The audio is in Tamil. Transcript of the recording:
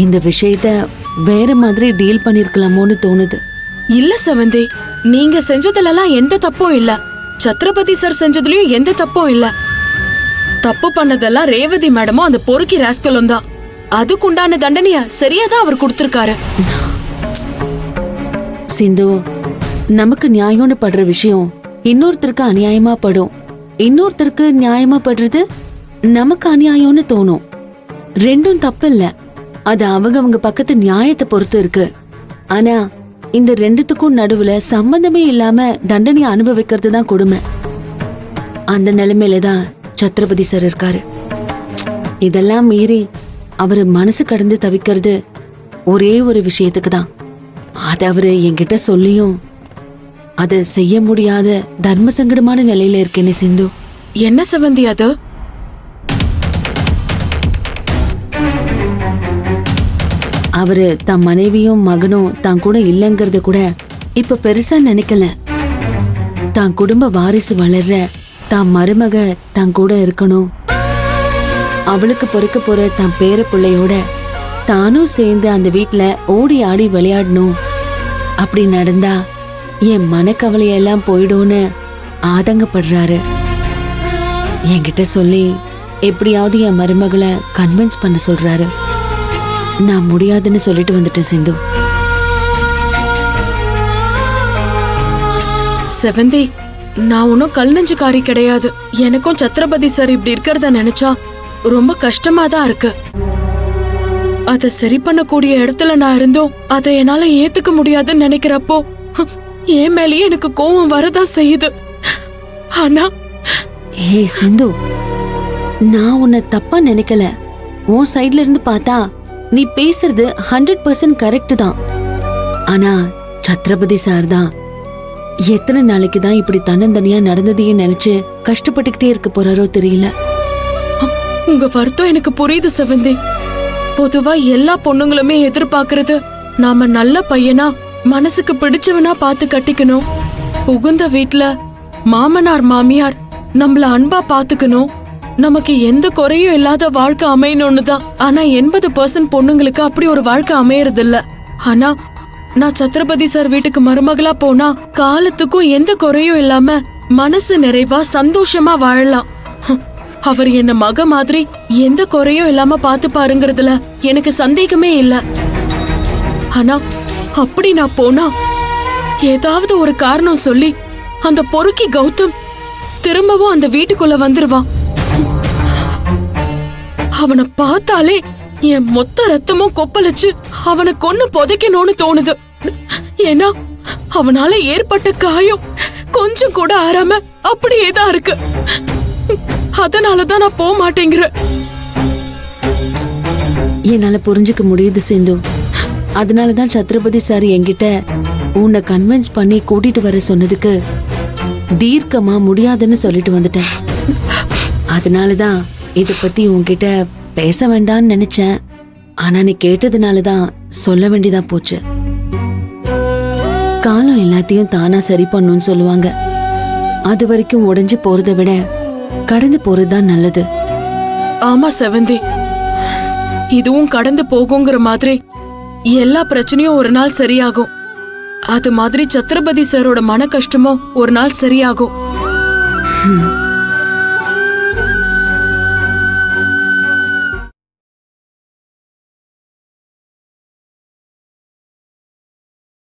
இந்த விஷயத்த வேற மாதிரி டீல் பண்ணிருக்கலாமோன்னு தோணுது. இல்ல செவந்தி, நீங்க செஞ்சதுலலாம் எந்த தப்பும் இல்ல. சத்ரபதி சார் செஞ்சதுலயும் எந்த தப்பும் இல்ல. தப்பு பண்ணதெல்லாம் ரேவதி மேடமும் அந்த பொறுக்கி ராஸ்கலும் தான். அதுக்குண்டான தண்டனைய சரியாதான் அவர் கொடுத்திருக்காரு. சிந்து, நமக்கு நியாயம்னு படுற விஷயம் இன்னொருத்தருக்கு அநியாயமா படும். இன்னொருத்தருக்கு நியாயமா படுறது நமக்கு அநியாயம்னு தோணும். ரெண்டும் தப்பு இல்ல. அது அவங்க பக்கத்து நியாயத்தை பொறுத்து இருக்கு. ஆனா இந்த ரெண்டுத்துக்கும் நடுவுல சம்பந்தமே இல்லாம தண்டனையை அனுபவிக்கிறது தான் கொடுமை. அந்த நிலைமையில தான் சத்ரபதி சார் இருக்காரு. இதெல்லாம் மீறி அவரு மனசு கடந்து தவிக்கிறது ஒரே ஒரு விஷயத்துக்கு தான். அது அவரு என்கிட்ட சொல்லியும் அதை செய்ய முடியாத தர்ம சங்கடமான நிலையில இருக்கேன்னு சிந்து. என்ன செவந்தி அது? அவரு தன் மனைவியும் மகனும் தான் கூட இல்லைங்கிறத கூட இப்ப பெருசா நினைக்கல. தான் குடும்ப வாரிசு வளர்ற தான் மருமக தான் கூட இருக்கணும். அவளுக்கு பொறுக்க போற தான் பேர பிள்ளையோட தானும் சேர்ந்து அந்த வீட்டுல ஓடி ஆடி விளையாடணும். அப்படி நடந்தா என் மனக்கவலையெல்லாம் போயிடும்னு ஆதங்கப்படுறாரு. என்கிட்ட சொல்லி எப்படியாவது என் மருமகளை கன்வின்ஸ் பண்ண சொல்றாரு. நான் முடியாதுன்னு சொல்லிட்டு வந்துட்டேன் சிந்து. செவந்தி, நான் ஒன்னும் கல் நெஞ்சுக்காரி கிடையாது. எனக்கும் சத்ரபதி சார் இப்படி இருக்கிறத நினைச்சா ரொம்ப கஷ்டமா தான் இருக்கு. அத சரி பண்ணக்கூடிய இடத்துல நான் இருந்தோம் அதை என்னால ஏத்துக்க முடியாதுன்னு நினைக்கிறப்போ என் மேலேயே எனக்கு கோவம் வரதான் செய்யுது. ஆனா ஏய் சிந்து, நான் உன்னை தப்பா நினைக்கல. உன் சைட்ல இருந்து பார்த்தா நீ பேசுறது 100% கரெக்ட் தான். ஆனா சத்ரபதி சார் தான் எத்தனை நாளைக்கு தான் இப்படி தன்னந்தனியா நடந்ததையே நினைச்சு கஷ்டப்பட்டுக்கிட்டே இருக்க போறாரோ தெரியல. உங்க வருத்தம் எனக்கு புரியுது செவந்தி. பொதுவா எல்லா பொண்ணுங்களுமே எதிர்பார்க்கறது நாம நல்ல பையனா மனசுக்கு பிடிச்சவனா பார்த்து கட்டிக்கணும். புகுந்த வீட்டுல மாமனார் மாமியார் நம்மள அன்பா பாத்துக்கணும். நமக்கு எந்த குறையும் இல்லாத வாழ்க்கை அமையணும்னு தான். ஆனா 80% பொண்ணுங்களுக்கு அப்படி ஒரு வாழ்க்கை அமையறது இல்ல. ஆனா நான் சத்ரபதி சார் வீட்டுக்கு மருமகளா போனா காலத்துக்கும் எந்த குறையும் இல்லாம மனசு நிறைவா சந்தோஷமா வாழலாம். அவர் என்ன மக மாதிரி எந்த குறையும் இல்லாம பாத்து பாருங்கறதுல எனக்கு சந்தேகமே இல்ல. ஆனா அப்படி நான் போனா ஏதாவது ஒரு காரணம் சொல்லி அந்த பொறுக்கி கௌதம் திரும்பவும் அந்த வீட்டுக்குள்ள வந்துருவான். அவனை பார்த்தாலே என் மொத்த ரத்தமும் கொப்பளிச்சு அவனை கொன்னு புதைக்கணும்னு தோணுது. ஏன்னா அவனால ஏற்பட்ட காயம் கொஞ்சம் கூட ஆறாம அப்படியேதான் இருக்கு. அதனாலதான் நான் போக மாட்டேங்கிறேன். என்னால புரிஞ்சுக்க முடியுது சிந்து. அதனாலதான் சத்ரபதி சார் என்கிட்ட உன்னை கன்வின்ஸ் பண்ணி கூட்டிட்டு வர சொன்னதுக்கு தீர்க்கமா முடியாதுன்னு சொல்லிட்டு வந்துட்டேன். அதனாலதான் இத பத்தி உன்கிட்ட பேச வேண்டான்னு நினைச்சேன். ஆனா நீ கேட்டதுனாலதான் சொல்ல வேண்டியதா போச்சு. காலம் எல்லாத்தையும் தானா சரி பண்ணுன்னு சொல்லுவாங்க. அது வரைக்கும் உடைஞ்சு போறதை விட கடந்து போறதுதான் நல்லது. ஆமா செவந்தி, இதுவும் கடந்து போகுங்கிற மாதிரி எல்லா பிரச்சனையும் ஒரு நாள் சரியாகும். அது மாதிரி சத்ரபதி சாரோட மன கஷ்டமும் ஒரு நாள் சரியாகும்.